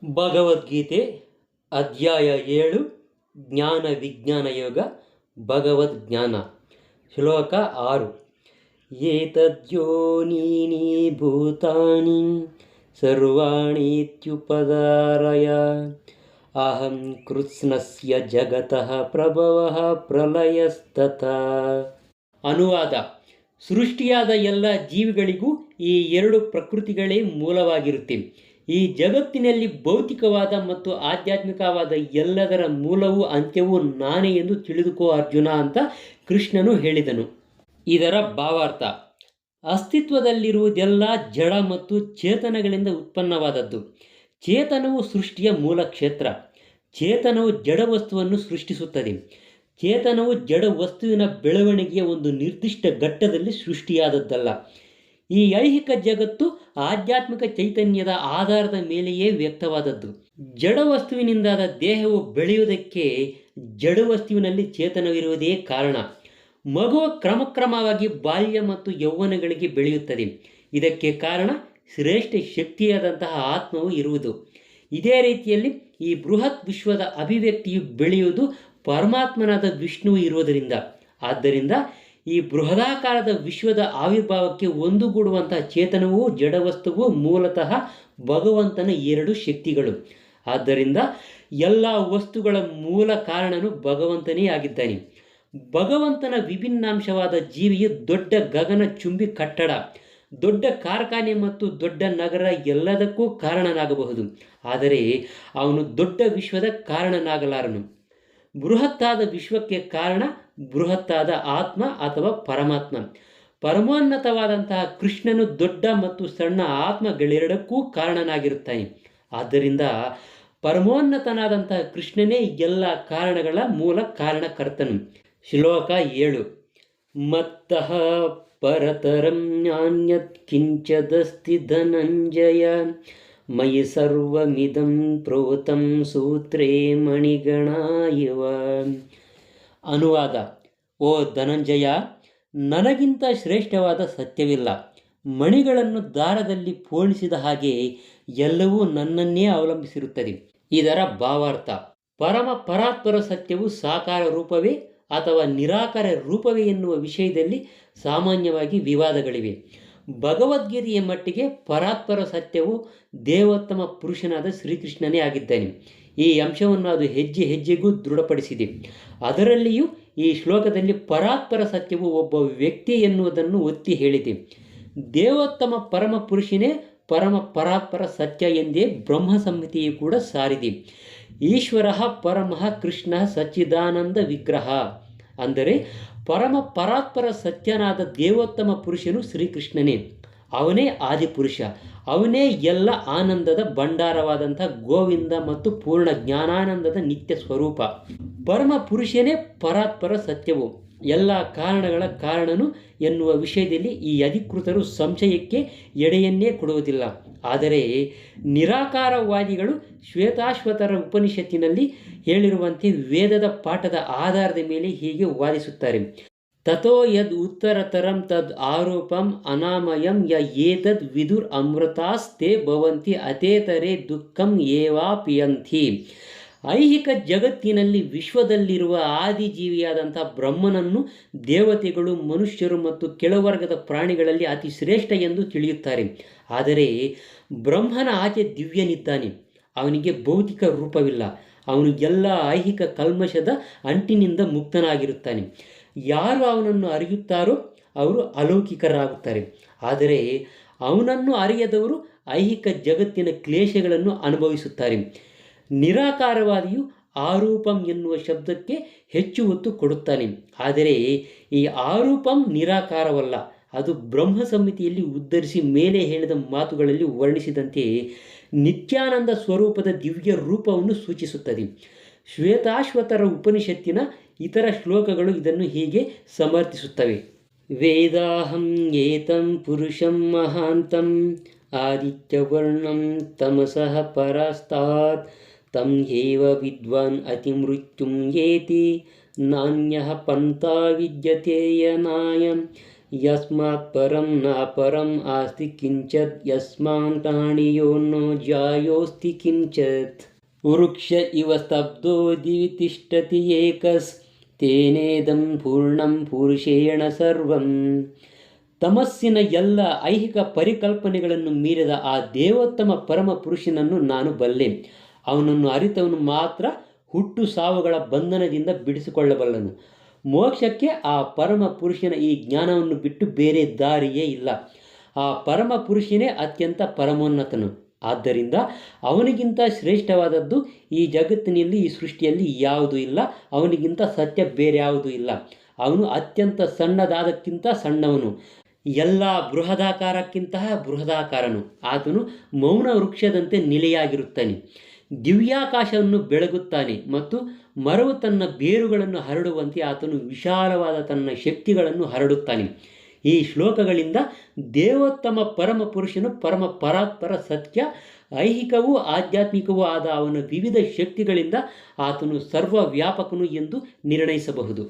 ಭಗವದ್ಗೀತೆ ಅಧ್ಯಾಯ 7 ಜ್ಞಾನ ವಿಜ್ಞಾನ ಯೋಗ ಭಗವದ್ಜ್ಞಾನ ಶ್ಲೋಕ 6 ಏತದ್ಯೋನೀನಿ ಭೂತಾನಿ ಸರ್ವಾಣೀತ್ಯುಪಧಾರಯ ಅಹಂ ಕೃತ್ಸ್ನಸ್ಯ ಜಗತಃ ಪ್ರಭವಃ ಪ್ರಲಯಸ್ತಥಾ. ಅನುವಾದ: ಸೃಷ್ಟಿಯಾದ ಎಲ್ಲ ಜೀವಿಗಳಿಗೂ ಈ ಎರಡು ಪ್ರಕೃತಿಗಳೇ ಮೂಲವಾಗಿರುತ್ತೆ. ಈ ಜಗತ್ತಿನಲ್ಲಿ ಭೌತಿಕವಾದ ಮತ್ತು ಆಧ್ಯಾತ್ಮಿಕವಾದ ಎಲ್ಲದರ ಮೂಲವೂ ಅಂತ್ಯವೂ ನಾನೇ ಎಂದು ತಿಳಿದುಕೋ ಅರ್ಜುನ ಅಂತ ಕೃಷ್ಣನು ಹೇಳಿದನು. ಇದರ ಭಾವಾರ್ಥ: ಅಸ್ತಿತ್ವದಲ್ಲಿರುವುದೆಲ್ಲ ಜಡ ಮತ್ತು ಚೇತನಗಳಿಂದ ಉತ್ಪನ್ನವಾದದ್ದು. ಚೇತನವು ಸೃಷ್ಟಿಯ ಮೂಲ ಕ್ಷೇತ್ರ. ಚೇತನವು ಜಡ ವಸ್ತುವನ್ನು ಸೃಷ್ಟಿಸುತ್ತದೆ. ಚೇತನವು ಜಡ ವಸ್ತುವಿನ ಬೆಳವಣಿಗೆಯ ಒಂದು ನಿರ್ದಿಷ್ಟ ಘಟ್ಟದಲ್ಲಿ ಸೃಷ್ಟಿಯಾದದ್ದಲ್ಲ. ಈ ಐಹಿಕ ಜಗತ್ತು ಆಧ್ಯಾತ್ಮಿಕ ಚೈತನ್ಯದ ಆಧಾರದ ಮೇಲೆಯೇ ವ್ಯಕ್ತವಾದದ್ದು. ಜಡ ವಸ್ತುವಿನಿಂದಾದ ದೇಹವು ಬೆಳೆಯುವುದಕ್ಕೆ ಜಡ ವಸ್ತುವಿನಲ್ಲಿ ಚೇತನವಿರುವುದೇ ಕಾರಣ. ಮಗುವು ಕ್ರಮಕ್ರಮವಾಗಿ ಬಾಲ್ಯ ಮತ್ತು ಯೌವನಗಳಿಗೆ ಬೆಳೆಯುತ್ತದೆ. ಇದಕ್ಕೆ ಕಾರಣ ಶ್ರೇಷ್ಠ ಶಕ್ತಿಯಾದಂತಹ ಆತ್ಮವು ಇರುವುದು. ಇದೇ ರೀತಿಯಲ್ಲಿ ಈ ಬೃಹತ್ ವಿಶ್ವದ ಅಭಿವ್ಯಕ್ತಿಯು ಬೆಳೆಯುವುದು ಪರಮಾತ್ಮನಾದ ವಿಷ್ಣುವು ಇರುವುದರಿಂದ. ಆದ್ದರಿಂದ ಈ ಬೃಹದಾಕಾರದ ವಿಶ್ವದ ಆವಿರ್ಭಾವಕ್ಕೆ ಒಂದುಗೂಡುವಂತಹ ಚೇತನವೂ ಜಡವಸ್ತುವು ಮೂಲತಃ ಭಗವಂತನ ಎರಡು ಶಕ್ತಿಗಳು. ಆದ್ದರಿಂದ ಎಲ್ಲ ವಸ್ತುಗಳ ಮೂಲ ಕಾರಣನು ಭಗವಂತನೇ ಆಗಿದ್ದಾನೆ. ಭಗವಂತನ ವಿಭಿನ್ನಾಂಶವಾದ ಜೀವಿಯು ದೊಡ್ಡ ಗಗನ ಚುಂಬಿ ಕಟ್ಟಡ, ದೊಡ್ಡ ಕಾರ್ಖಾನೆ ಮತ್ತು ದೊಡ್ಡ ನಗರ ಎಲ್ಲದಕ್ಕೂ ಕಾರಣನಾಗಬಹುದು. ಆದರೆ ಅವನು ದೊಡ್ಡ ವಿಶ್ವದ ಕಾರಣನಾಗಲಾರನು. ಬೃಹತ್ತಾದ ವಿಶ್ವಕ್ಕೆ ಕಾರಣ ಬೃಹತ್ತಾದ ಆತ್ಮ ಅಥವಾ ಪರಮಾತ್ಮ. ಪರಮೋನ್ನತವಾದಂತಹ ಕೃಷ್ಣನು ದೊಡ್ಡ ಮತ್ತು ಸಣ್ಣ ಆತ್ಮಗಳೆರಡಕ್ಕೂ ಕಾರಣನಾಗಿರುತ್ತಾನೆ. ಆದ್ದರಿಂದ ಪರಮೋನ್ನತನಾದಂತಹ ಕೃಷ್ಣನೇ ಎಲ್ಲ ಕಾರಣಗಳ ಮೂಲ ಕಾರಣಕರ್ತನು. ಶ್ಲೋಕ 7 ಮತ್ತಃ ಪರತರಂ ನಾನ್ಯತ್ ಕಿಂಚದಸ್ತಿ ಧನಂಜಯ ಮಯಿ ಸರ್ವಮಿದಂ ಪ್ರೋತಂ ಸೂತ್ರೇ ಮಣಿಗಣ ಇವ. ಅನುವಾದ: ಓ ಧನಂಜಯ, ನನಗಿಂತ ಶ್ರೇಷ್ಠವಾದ ಸತ್ಯವಿಲ್ಲ. ಮಣಿಗಳನ್ನು ದಾರದಲ್ಲಿ ಪೋಣಿಸಿದ ಹಾಗೆ ಎಲ್ಲವೂ ನನ್ನನ್ನೇ ಅವಲಂಬಿಸಿರುತ್ತದೆ. ಇದರ ಭಾವಾರ್ಥ: ಪರಮ ಪರಾತ್ಪರ ಸತ್ಯವು ಸಾಕಾರ ರೂಪವೇ ಅಥವಾ ನಿರಾಕಾರ ರೂಪವೇ ಎನ್ನುವ ವಿಷಯದಲ್ಲಿ ಸಾಮಾನ್ಯವಾಗಿ ವಿವಾದಗಳಿವೆ. ಭಗವದ್ಗೀತೆಯ ಮಟ್ಟಿಗೆ ಪರಾತ್ಪರ ಸತ್ಯವು ದೇವೋತ್ತಮ ಪುರುಷನಾದ ಶ್ರೀಕೃಷ್ಣನೇ ಆಗಿದ್ದಾನೆ. ಈ ಅಂಶವನ್ನು ಅದು ಹೆಜ್ಜೆ ಹೆಜ್ಜೆಗೂ ದೃಢಪಡಿಸಿದೆ. ಅದರಲ್ಲಿಯೂ ಈ ಶ್ಲೋಕದಲ್ಲಿ ಪರಾತ್ಪರ ಸತ್ಯವು ಒಬ್ಬ ವ್ಯಕ್ತಿ ಎನ್ನುವುದನ್ನು ಒತ್ತಿ ಹೇಳಿದೆ. ದೇವೋತ್ತಮ ಪರಮ ಪುರುಷನೇ ಪರಮ ಪರಾತ್ಪರ ಸತ್ಯ ಎಂದೇ ಬ್ರಹ್ಮ ಸಂಹಿತೆಯು ಕೂಡ ಸಾರಿದೆ. ಈಶ್ವರ ಪರಮಃ ಕೃಷ್ಣ ಸಚ್ಚಿದಾನಂದ ವಿಗ್ರಹ. ಅಂದರೆ ಪರಮ ಪರಾತ್ಪರ ಸತ್ಯನಾದ ದೇವೋತ್ತಮ ಪುರುಷನು ಶ್ರೀಕೃಷ್ಣನೇ. ಅವನೇ ಆದಿಪುರುಷ. ಅವನೇ ಎಲ್ಲ ಆನಂದದ ಭಂಡಾರವಾದಂಥ ಗೋವಿಂದ ಮತ್ತು ಪೂರ್ಣ ಜ್ಞಾನಾನಂದದ ನಿತ್ಯ ಸ್ವರೂಪ. ಪರಮ ಪುರುಷನೇ ಪರಾತ್ಪರ ಸತ್ಯವು, ಎಲ್ಲ ಕಾರಣಗಳ ಕಾರಣನು ಎನ್ನುವ ವಿಷಯದಲ್ಲಿ ಈ ಅಧಿಕೃತರು ಸಂಶಯಕ್ಕೆ ಎಡೆಯನ್ನೇ ಕೊಡುವುದಿಲ್ಲ. ಆದರೆ ನಿರಾಕಾರವಾದಿಗಳು ಶ್ವೇತಾಶ್ವತರ ಉಪನಿಷತ್ತಿನಲ್ಲಿ ಹೇಳಿರುವಂತೆ ವೇದದ ಪಾಠದ ಆಧಾರದ ಮೇಲೆ ಹೀಗೆ ವಾದಿಸುತ್ತಾರೆ. ತಥೋ ಯದ್ ಉತ್ತರತರಂ ತದ್ ಆರೋಪಂ ಅನಾಮಯಂ ಯ ಏತದ್ ವಿದುರ್ ಅಮೃತಾಸ್ತೆ ಭವಂತಿ ಅತೇತರೆ ದುಃಖಂ ಏವಾಪಿಯಂತಿ. ಐಹಿಕ ಜಗತ್ತಿನಲ್ಲಿ ವಿಶ್ವದಲ್ಲಿರುವ ಆದಿಜೀವಿಯಾದಂಥ ಬ್ರಹ್ಮನನ್ನು ದೇವತೆಗಳು, ಮನುಷ್ಯರು ಮತ್ತು ಕೆಳವರ್ಗದ ಪ್ರಾಣಿಗಳಲ್ಲಿ ಅತಿ ಶ್ರೇಷ್ಠ ಎಂದು ತಿಳಿಯುತ್ತಾರೆ. ಆದರೆ ಬ್ರಹ್ಮನ ಆಚೆ ದಿವ್ಯನಿದ್ದಾನೆ. ಅವನಿಗೆ ಭೌತಿಕ ರೂಪವಿಲ್ಲ. ಅವನು ಎಲ್ಲ ಐಹಿಕ ಕಲ್ಮಶದ ಅಂಟಿನಿಂದ ಮುಕ್ತನಾಗಿರುತ್ತಾನೆ. ಯಾರು ಅವನನ್ನು ಅರಿಯುತ್ತಾರೋ ಅವರು ಅಲೌಕಿಕರಾಗುತ್ತಾರೆ. ಆದರೆ ಅವನನ್ನು ಅರಿಯದವರು ಐಹಿಕ ಜಗತ್ತಿನ ಕ್ಲೇಶಗಳನ್ನು ಅನುಭವಿಸುತ್ತಾರೆ. ನಿರಾಕಾರವಾದಿಯು ಆರೂಪಂ ಎನ್ನುವ ಶಬ್ದಕ್ಕೆ ಹೆಚ್ಚು ಒತ್ತು ಕೊಡುತ್ತಾನೆ. ಆದರೆ ಈ ಆರೂಪಂ ನಿರಾಕಾರವಲ್ಲ. ಅದು ಬ್ರಹ್ಮ ಸಂಹಿತೆಯಲ್ಲಿ ಉದ್ಧರಿಸಿ ಮೇಲೆ ಹೇಳಿದ ಮಾತುಗಳಲ್ಲಿ ವರ್ಣಿಸಿದಂತೆ ನಿತ್ಯಾನಂದ ಸ್ವರೂಪದ ದಿವ್ಯ ರೂಪವನ್ನು ಸೂಚಿಸುತ್ತದೆ. ಶ್ವೇತಾಶ್ವತರ ಉಪನಿಷತ್ತಿನ ಇತರ ಶ್ಲೋಕಗಳು ಇದನ್ನು ಹೀಗೆ ಸಮರ್ಥಿಸುತ್ತವೆ. ವೇದಾಹಂ ಏತಂ ಪುರುಷಂ ಮಹಾಂತಂ ಆದಿತ್ಯವರ್ಣಂ ತಮಸಃ ಪರಾಸ್ತಾತ್ ತಂ ಏವ ವಿದ್ವಾನ್ ಅತಿಮೃತ್ಯುಂ ಏತಿ ನಾನ್ಯಃ ಪಂಥಾ ವಿದ್ಯತೆ ಯನಾಯಂ ಯಸ್ಮಾತ್ ಪರಂ ನ ಪರಂ ಆಸ್ತಿ ಕಿಂಚತ್ ಯಸ್ಮಾತ್ ಪ್ರಾಣಿಯೋ ನೋ ಜಾಯೋಸ್ತಿ ಕಿಂಚತ್. ವೃಕ್ಷ ಇವ ಸ್ತಬ್ಧೋ ದಿವಿ ತಿಷ್ಠತಿ ಏಕಸ್ ತೇನೇದಂ ಪೂರ್ಣಂ ಪುರುಷೇಣ ಸರ್ವಂ. ತಮಸ್ಸಿನ ಎಲ್ಲ ಐಹಿಕ ಪರಿಕಲ್ಪನೆಗಳನ್ನು ಮೀರಿದ ಆ ದೇವೋತ್ತಮ ಪರಮ ಪುರುಷನನ್ನು ನಾನು ಬಲ್ಲೆ. ಅವನನ್ನು ಅರಿತವನು ಮಾತ್ರ ಹುಟ್ಟು ಸಾವುಗಳ ಬಂಧನದಿಂದ ಬಿಡಿಸಿಕೊಳ್ಳಬಲ್ಲನು. ಮೋಕ್ಷಕ್ಕೆ ಆ ಪರಮ ಪುರುಷನ ಈ ಜ್ಞಾನವನ್ನು ಬಿಟ್ಟು ಬೇರೆ ದಾರಿಯೇ ಇಲ್ಲ. ಆ ಪರಮ ಪುರುಷನೇ ಅತ್ಯಂತ ಪರಮೋನ್ನತನು. ಆದ್ದರಿಂದ ಅವನಿಗಿಂತ ಶ್ರೇಷ್ಠವಾದದ್ದು ಈ ಜಗತ್ತಿನಲ್ಲಿ, ಈ ಸೃಷ್ಟಿಯಲ್ಲಿ ಯಾವುದೂ ಇಲ್ಲ. ಅವನಿಗಿಂತ ಸತ್ಯ ಬೇರೆ ಯಾವುದೂ ಇಲ್ಲ. ಅವನು ಅತ್ಯಂತ ಸಣ್ಣದಾದಕ್ಕಿಂತ ಸಣ್ಣವನು, ಎಲ್ಲ ಬೃಹದಾಕಾರಕ್ಕಿಂತ ಬೃಹದಾಕಾರನು. ಆತನು ಮೌನ ವೃಕ್ಷದಂತೆ ನಿಲೆಯಾಗಿರುತ್ತಾನೆ, ದಿವ್ಯಾಕಾಶವನ್ನು ಬೆಳಗುತ್ತಾನೆ ಮತ್ತು ಮರವು ತನ್ನ ಬೇರುಗಳನ್ನು ಹರಡುವಂತೆ ಆತನು ವಿಶಾಲವಾದ ತನ್ನ ಶಕ್ತಿಗಳನ್ನು ಹರಡುತ್ತಾನೆ. ಈ ಶ್ಲೋಕಗಳಿಂದ ದೇವೋತ್ತಮ ಪರಮ ಪುರುಷನು ಪರಮ ಪರಾತ್ಪರ ಸತ್ಯ, ಐಹಿಕವೂ ಆಧ್ಯಾತ್ಮಿಕವೂ ಆದ ಅವನ ವಿವಿಧ ಶಕ್ತಿಗಳಿಂದ ಆತನು ಸರ್ವವ್ಯಾಪಕನು ಎಂದು ನಿರ್ಣಯಿಸಬಹುದು.